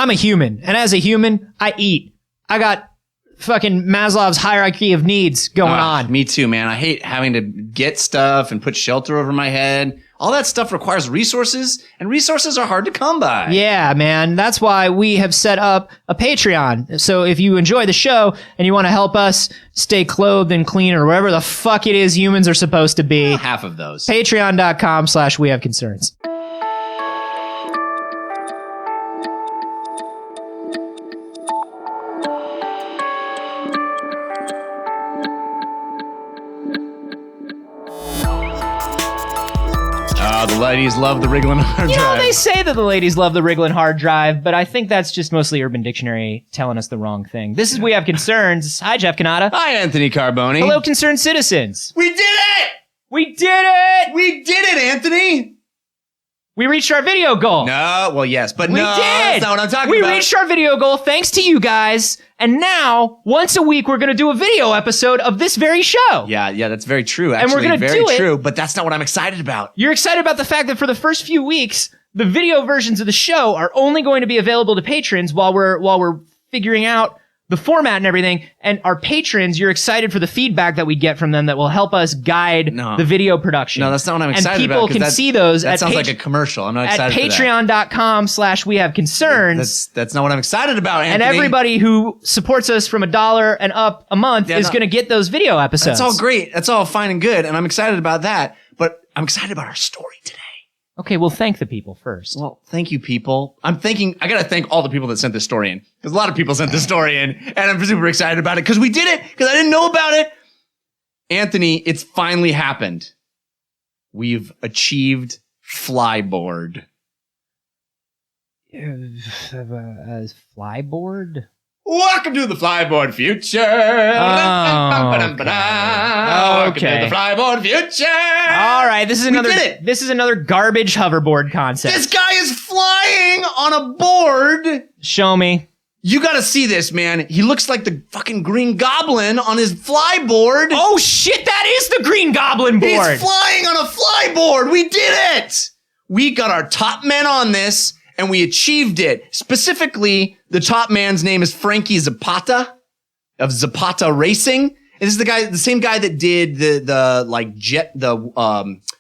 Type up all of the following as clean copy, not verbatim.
I'm a human, and as a human, I eat. I got fucking Maslow's hierarchy of needs going on. Me too, man. I hate having to get stuff and put shelter over my head. All that stuff requires resources, and resources are hard to come by. Yeah, man. That's why we have set up a Patreon. So if you enjoy the show and you want to help us stay clothed and clean or wherever the fuck it is humans are supposed to be. Half of those. Patreon.com/wehaveconcerns. The ladies love the Wriglin hard drive. You know, they say that the ladies love the Wriglin hard drive, but I think that's just mostly Urban Dictionary telling us the wrong thing. This is We Have Concerns. Hi, Jeff Canada. Hi, Anthony Carboni. Hello, concerned citizens. We did it! We did it! We did it, Anthony! We reached our video goal. No, well, yes, but We no, did. that's not what I'm talking We about. reached our video goal thanks to you guys. And now, once a week, we're going to do a video episode of this very show. Yeah, that's very true. Actually, And we're gonna very do it. true, but that's not what I'm excited about. You're excited about the fact that for the first few weeks, the video versions of the show are only going to be available to patrons while we're figuring out the format and everything. And our patrons, you're excited for the feedback that we get from them that will help us guide the video production. No, that's not what I'm excited about. And people can see those that at sounds like a commercial. I'm not excited for that. patreon.com/wehaveconcerns. That's not what I'm excited about, Anthony. And everybody who supports us from $1 and up a month is going to get those video episodes. That's all great. That's all fine and good. And I'm excited about that. But I'm excited about our story today. Okay, well, thank the people first. Well, thank you, people. I got to thank all the people that sent this story in. Because a lot of people sent this story in. And I'm super excited about it. Because we did it. Because I didn't know about it. Anthony, it's finally happened. We've achieved Flyboard. Flyboard? Welcome to the Flyboard future. Okay. Welcome to the Flyboard future. All right, this is another garbage hoverboard concept. This guy is flying on a board. Show me. You gotta see this, man. He looks like the fucking Green Goblin on his flyboard. Oh shit, that is the Green Goblin board. He's flying on a flyboard. We did it. We got our top men on this. And we achieved it. Specifically, the top man's name is Franky Zapata of Zapata Racing. And this is the same guy that did the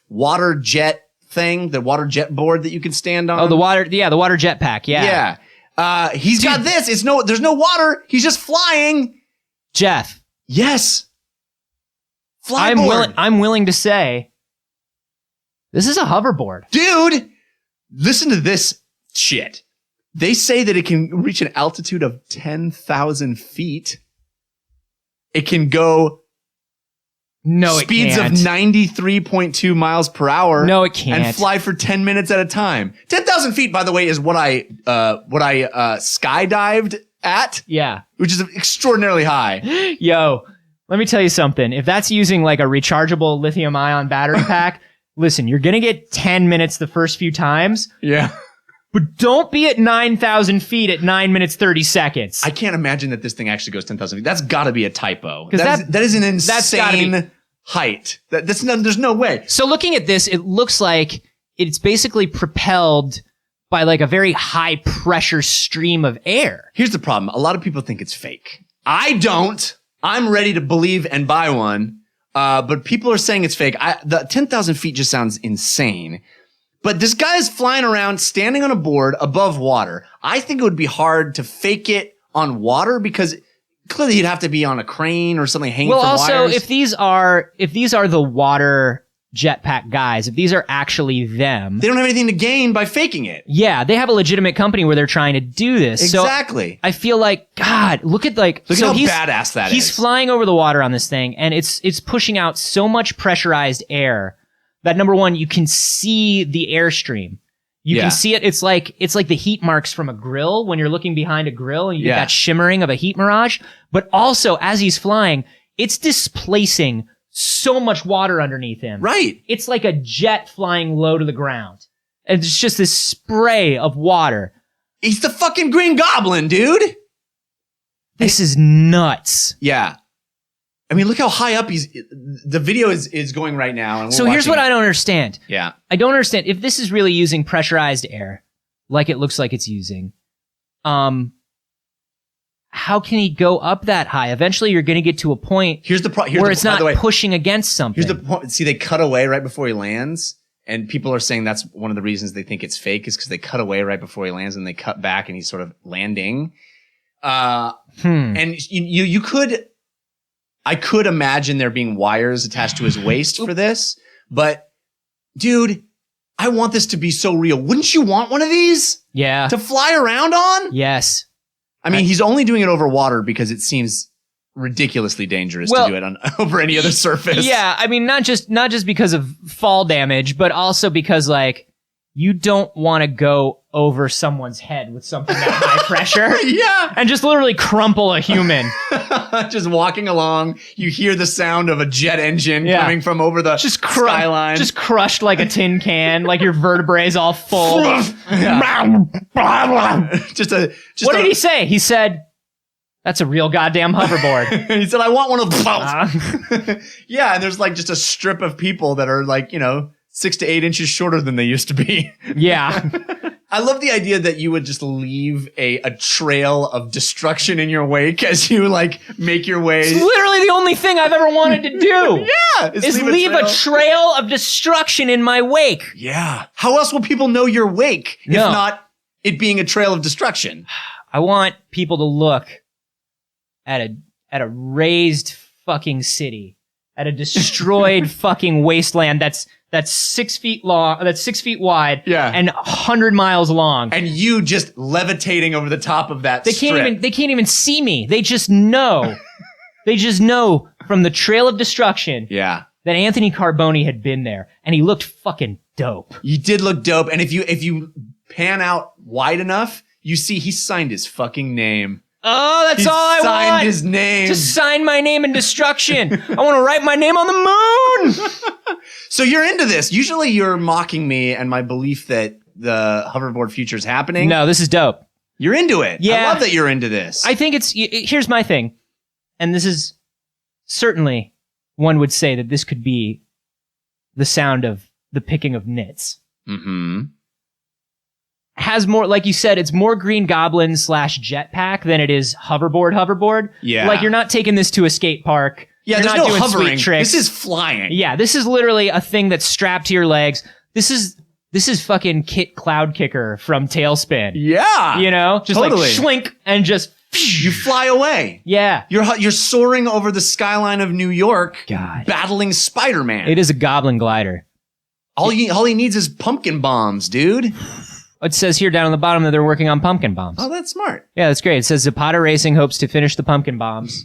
water jet thing, the water jet board that you can stand on. Oh, the water jet pack. Yeah. Yeah. He's got this. There's no water. He's just flying. Jeff. Yes. Flyboard. I'm willing to say this is a hoverboard. Dude, listen to this. Shit. They say that it can reach an altitude of 10,000 feet. It can go speeds of 93.2 miles per hour. No, it can't. And fly for 10 minutes at a time. 10,000 feet, by the way, is what I skydived at. Yeah. Which is extraordinarily high. Yo, let me tell you something. If that's using like a rechargeable lithium ion battery pack, listen, you're going to get 10 minutes the first few times. Yeah. But don't be at 9,000 feet at 9 minutes, 30 seconds. I can't imagine that this thing actually goes 10,000 feet. That's got to be a typo. That is an insane height. There's no way. So looking at this, it looks like it's basically propelled by like a very high pressure stream of air. Here's the problem. A lot of people think it's fake. I don't. I'm ready to believe and buy one. But people are saying it's fake. The 10,000 feet just sounds insane. But this guy is flying around, standing on a board above water. I think it would be hard to fake it on water because clearly he'd have to be on a crane or something hanging from wires. Well, also, if these are the water jetpack guys, if these are actually them, they don't have anything to gain by faking it. Yeah, they have a legitimate company where they're trying to do this. Exactly. So I feel like, God, look at how badass that is. He's flying over the water on this thing, and it's pushing out so much pressurized air that, number one, you can see the airstream. You can see it. It's like the heat marks from a grill when you're looking behind a grill and you get that shimmering of a heat mirage. But also, as he's flying, it's displacing so much water underneath him. Right. It's like a jet flying low to the ground. And it's just this spray of water. He's the fucking Green Goblin, dude. This is nuts. Yeah. I mean, look how high up the video is going right now. And so here's what I don't understand. Yeah. I don't understand if this is really using pressurized air, like it looks like it's using. how can he go up that high? Eventually, you're going to get to a point where it's not pushing against something. Here's the point. See, they cut away right before he lands, and people are saying that's one of the reasons they think it's fake is because they cut away right before he lands, and they cut back, and he's sort of landing. And you could, I could imagine there being wires attached to his waist for this, but dude, I want this to be so real. Wouldn't you want one of these? Yeah. To fly around on? Yes. I mean, he's only doing it over water because it seems ridiculously dangerous to do it on over any other surface. Yeah, I mean, not just because of fall damage, but also because like you don't want to go over someone's head with something that high pressure. Yeah. And just literally crumple a human. Just walking along, you hear the sound of a jet engine coming from over the skyline. Just crushed like a tin can, like your vertebrae all full. What did he say? He said, that's a real goddamn hoverboard. He said, I want one of those. Yeah, and there's like just a strip of people that are like, 6 to 8 inches shorter than they used to be. Yeah. I love the idea that you would just leave a trail of destruction in your wake as you like make your way. It's literally the only thing I've ever wanted to do. Yeah. Is leave a trail of destruction in my wake. Yeah. How else will people know your wake if not it being a trail of destruction? I want people to look at a razed fucking city, at a destroyed fucking wasteland that's 6 feet long, that's 6 feet wide, and 100 miles long. And you just levitating over the top of that strip. They can't even see me. They just know. They just know from the trail of destruction that Anthony Carboni had been there. And he looked fucking dope. You did look dope. And if you pan out wide enough, you see he signed his fucking name. Oh, that's all I want. Signed his name. Just sign my name in destruction. I want to write my name on the moon. So you're into this. Usually you're mocking me and my belief that the hoverboard future is happening. No, this is dope. You're into it. Yeah. I love that you're into this. I think here's my thing. And this is certainly, one would say that this could be the sound of the picking of nits. Mm-hmm. Has more, like you said, it's more Green Goblin / jetpack than it is hoverboard. Yeah. Like you're not taking this to a skate park. Yeah, you're there's not no doing hovering. Sweet tricks. This is flying. Yeah, this is literally a thing that's strapped to your legs. This is fucking Kit Cloud Kicker from Tailspin. Yeah. Just like schlink and just you fly away. Yeah. You're soaring over the skyline of New York, battling Spider-Man. It is a Goblin glider. All he needs is pumpkin bombs, dude. It says here down on the bottom that they're working on pumpkin bombs. Oh, that's smart. Yeah, that's great. It says Zapata Racing hopes to finish the pumpkin bombs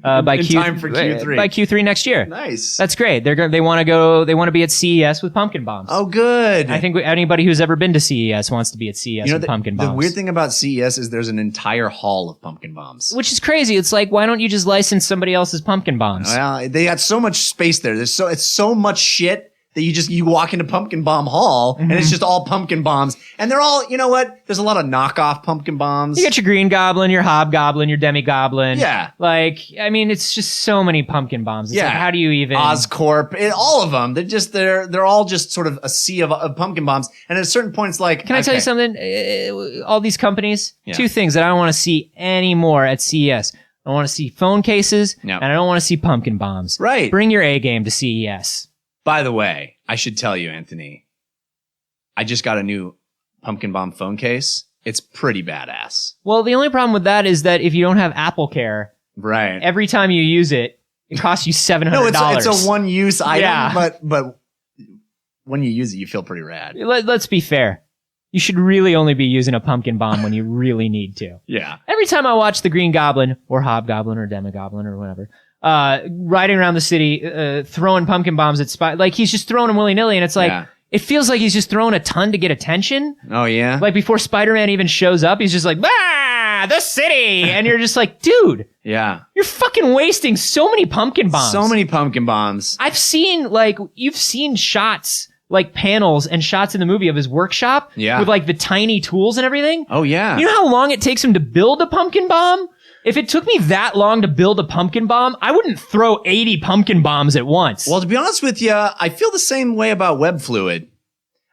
by time for Q3. By Q3 next year. Nice. That's great. They want to be at CES with pumpkin bombs. Oh, good. I think anybody who's ever been to CES wants to be at CES with pumpkin bombs. The weird thing about CES is there's an entire hall of pumpkin bombs. Which is crazy. It's like, why don't you just license somebody else's pumpkin bombs? Well, they got so much space there. It's so much shit that you walk into Pumpkin Bomb Hall and it's just all pumpkin bombs. And they're all, you know what? There's a lot of knockoff pumpkin bombs. You got your Green Goblin, your Hobgoblin, your Demi-Goblin. Yeah. Like, I mean, it's just so many pumpkin bombs. It's like, how do you even... Oscorp, all of them. They're all just sort of a sea of pumpkin bombs. And at a certain point, it's like... Can I tell you something? All these companies, two things that I don't want to see anymore at CES. I don't want to see phone cases, and I don't want to see pumpkin bombs. Right. Bring your A game to CES. By the way, I should tell you, Anthony, I just got a new pumpkin bomb phone case. It's pretty badass. Well, the only problem with that is that if you don't have Apple Care, every time you use it, it costs you $700. No, it's a one-use item, but when you use it, you feel pretty rad. Let's be fair. You should really only be using a pumpkin bomb when you really need to. Yeah. Every time I watch the Green Goblin or Hobgoblin or Demi-Goblin or whatever, riding around the city, throwing pumpkin bombs at like he's just throwing them willy-nilly, and it's like, it feels like he's just throwing a ton to get attention. Oh, yeah? Like before Spider-Man even shows up, he's just like, the city! And you're just like, dude. Yeah. You're fucking wasting so many pumpkin bombs. So many pumpkin bombs. I've seen, you've seen shots, panels and shots in the movie of his workshop. Yeah. With, the tiny tools and everything. Oh, yeah. You know how long it takes him to build a pumpkin bomb? If it took me that long to build a pumpkin bomb, I wouldn't throw 80 pumpkin bombs at once. Well, to be honest with you, I feel the same way about web fluid.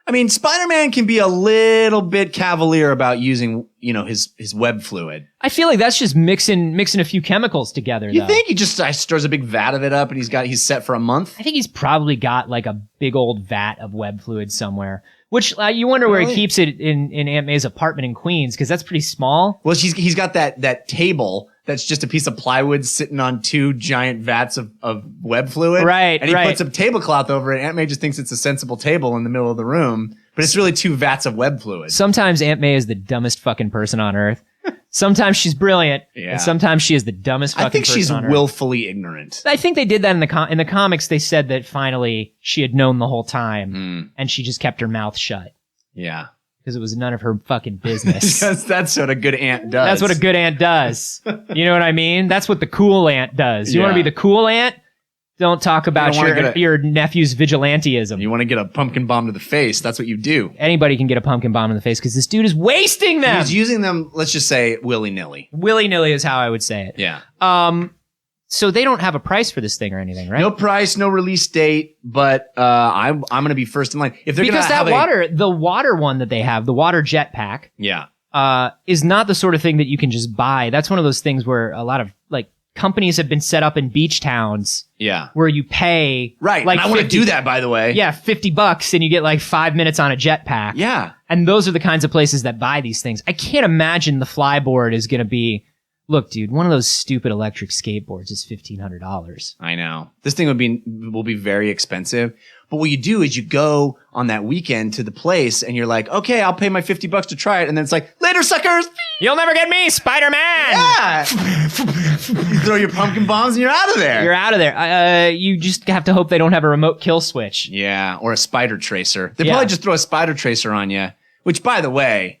I mean, Spider-Man can be a little bit cavalier about using, his web fluid. I feel like that's just mixing a few chemicals together. You think he just stirs a big vat of it up and he's set for a month? I think he's probably got like a big old vat of web fluid somewhere. Which you wonder where he keeps it in Aunt May's apartment in Queens, because that's pretty small. Well, he's got that table that's just a piece of plywood sitting on 2 giant vats of web fluid. Right, and he puts a tablecloth over it. Aunt May just thinks it's a sensible table in the middle of the room, but it's really 2 vats of web fluid. Sometimes Aunt May is the dumbest fucking person on earth. Sometimes she's brilliant, and sometimes she is the dumbest fucking person on earth. I think she's willfully ignorant. I think they did that in the comics. They said that finally she had known the whole time, and she just kept her mouth shut. Yeah. Because it was none of her fucking business. Because that's what a good aunt does. That's what a good aunt does. You know what I mean? That's what the cool aunt does. You want to be the cool aunt? Don't talk about your nephew's vigilanteism. You want to get a pumpkin bomb to the face. That's what you do. Anybody can get a pumpkin bomb in the face because this dude is wasting them. He's using them, let's just say, willy-nilly. Willy-nilly is how I would say it. Yeah. So they don't have a price for this thing or anything, right? No price, no release date, but I'm going to be first in line. If they're because the water one that they have, the water jetpack, is not the sort of thing that you can just buy. That's one of those things where a lot of like companies have been set up in beach towns. Yeah. Where you pay. Right. Like I want to do that, by the way. Yeah, $50 and you get like 5 minutes on a jetpack. Yeah. And those are the kinds of places that buy these things. I can't imagine the Flyboard is going to be, look, dude, one of those stupid electric skateboards is $1,500. I know. This thing will be very expensive. But what you do is you go on that weekend to the place and you're like, okay, I'll pay my $50 to try it. And then it's like, later, suckers. You'll never get me, Spider-Man. Yeah. You throw your pumpkin bombs and you're out of there. You're out of there. You just have to hope they don't have a remote kill switch. Yeah. Or a spider tracer. They probably just throw a spider tracer on you, which, by the way,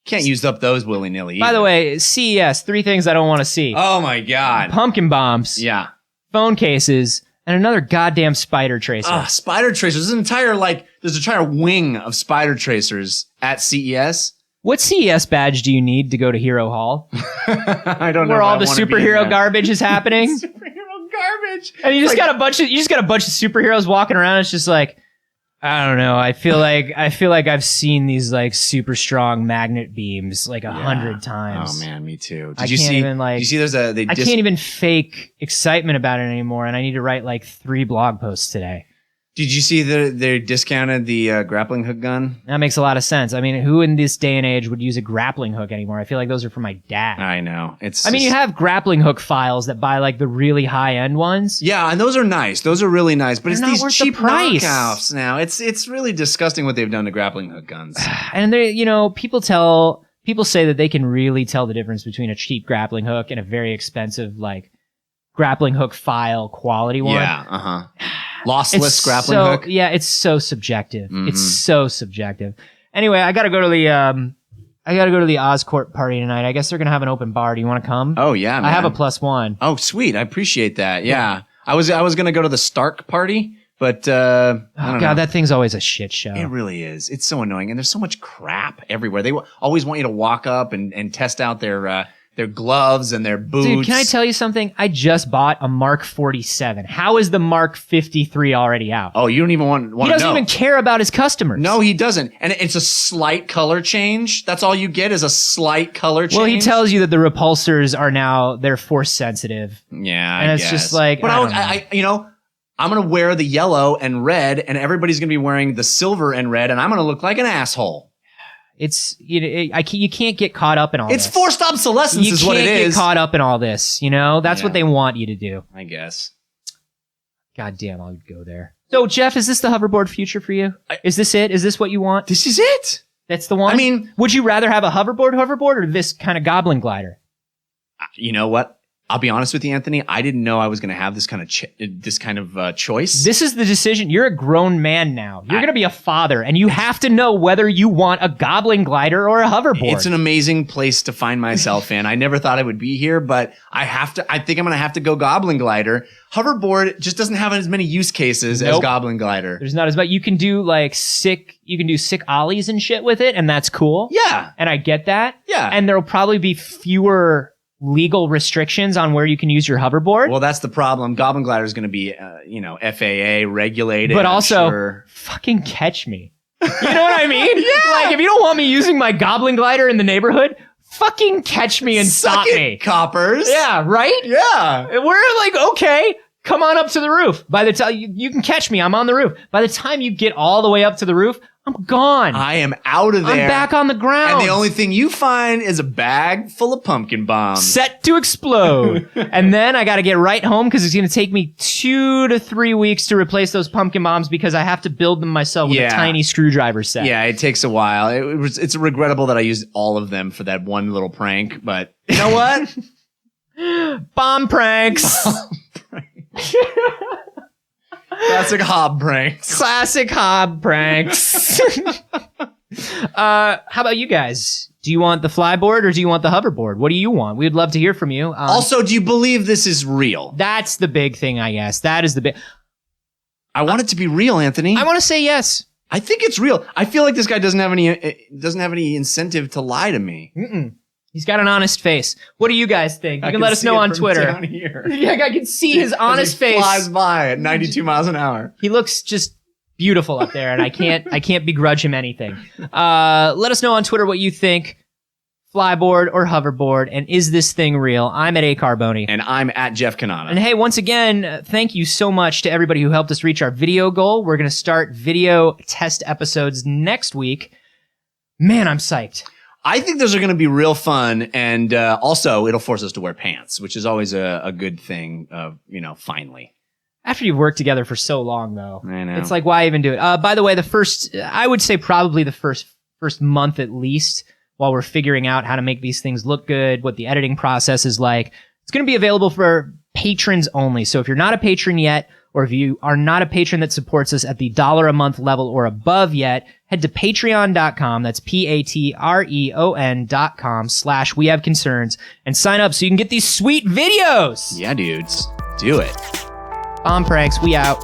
can't use up those willy-nilly. By the way, CES, 3 things I don't want to see. Oh, my God. Pumpkin bombs. Yeah. Phone cases. And another goddamn spider tracer. Spider tracers. There's an entire wing of spider tracers at CES. What CES badge do you need to go to Hero Hall? I don't know. Where all the superhero garbage is happening? Superhero garbage. And you just got a bunch of superheroes walking around. It's just like, I don't know. I feel like I've seen these like super strong magnet beams like 100 times. Oh man, me too. Did you see there's I can't even fake excitement about it anymore, and I need to write like 3 blog posts today. Did you see they discounted the grappling hook gun? That makes a lot of sense. I mean, who in this day and age would use a grappling hook anymore? I feel like those are for my dad. I know. You have grappling hook files that buy like the really high end ones. Yeah, and those are nice. Those are really nice. But They're it's not these cheap price. knockoffs now. It's really disgusting what they've done to grappling hook guns. And they, people say that they can really tell the difference between a cheap grappling hook and a very expensive like grappling hook file quality one. Yeah. Lossless grappling hook. Yeah, it's so subjective. Mm-hmm. It's so subjective. Anyway, I gotta go to the Oscorp party tonight. I guess they're gonna have an open bar. Do you want to come? Oh yeah, man. I have a +1. Oh sweet, I appreciate that. Yeah. I was gonna go to the Stark party, but I don't know. That thing's always a shit show. It really is. It's so annoying, and there's so much crap everywhere. They always want you to walk up and test out their gloves and their boots. Dude, can I tell you something? I just bought a Mark 47. How is the Mark 53 already out? Oh, you don't even want to know. He doesn't even care about his customers. No, he doesn't. And it's a slight color change. That's all you get is a slight color change. Well, he tells you that the repulsors they're force sensitive. Yeah, and it's just like, but I'm going to wear the yellow and red, and everybody's going to be wearing the silver and red, and I'm going to look like an asshole. It's you can't get caught up in all this. It's forced obsolescence is what it is. You can't get caught up in all this, That's what they want you to do. I guess. God damn, I'll go there. So, Jeff, is this the hoverboard future for you? Is this it? Is this what you want? This is it. That's the one? I mean... Would you rather have a hoverboard or this kind of Goblin glider? You know what? I'll be honest with you, Anthony. I didn't know I was going to have this kind of choice. This is the decision. You're a grown man now. You're going to be a father, and you have to know whether you want a Goblin glider or a hoverboard. It's an amazing place to find myself in. I never thought I would be here, but I think I'm going to have to go Goblin glider. Hoverboard just doesn't have as many use cases as Goblin glider. There's not as much. You can do sick ollies and shit with it, and that's cool. Yeah. And I get that. Yeah. And there'll probably be fewer legal restrictions on where you can use your hoverboard. Well, that's the problem. Goblin glider is going to be, FAA regulated. But also, fucking catch me. You know what I mean? Yeah. Like, if you don't want me using my Goblin glider in the neighborhood, fucking catch me and stop me. Coppers. Yeah, right? Yeah. We're like, okay, come on up to the roof. By the time you can catch me, I'm on the roof. By the time you get all the way up to the roof, I'm gone. I am out of there. I'm back on the ground. And the only thing you find is a bag full of pumpkin bombs. Set to explode. And then I got to get right home because it's going to take me 2 to 3 weeks to replace those pumpkin bombs because I have to build them myself with a tiny screwdriver set. Yeah, it takes a while. It's regrettable that I used all of them for that one little prank, but you know what? Bomb pranks. Classic Hob pranks. Classic Hob pranks. How about you guys? Do you want the flyboard or do you want the hoverboard? What do you want? We'd love to hear from you. Also, do you believe this is real? That's the big thing, I guess. That is the big... I want it to be real, Anthony. I want to say yes. I think it's real. I feel like this guy doesn't have any incentive to lie to me. Mm-mm. He's got an honest face. What do you guys think? You can let us know on Twitter. Down here. Yeah, I can see his honest face. Flies by at 92 miles an hour. He looks just beautiful up there, and I can't begrudge him anything. Let us know on Twitter what you think. Flyboard or hoverboard, and is this thing real? I'm at A Carboni. And I'm at Jeff Canana. And hey, once again, thank you so much to everybody who helped us reach our video goal. We're going to start video test episodes next week. Man, I'm psyched. I think those are going to be real fun, and also it'll force us to wear pants, which is always a good thing. Finally. After you've worked together for so long, though, I know. It's like, why even do it? By the way, I would say probably the first month at least, while we're figuring out how to make these things look good, what the editing process is like, it's going to be available for patrons only. So if you're not a patron yet, or if you are not a patron that supports us at the $1 a month level or above yet, head to patreon.com. That's patreon.com/wehaveconcerns and sign up so you can get these sweet videos. Yeah, dudes. Do it. Bomb pranks. We out.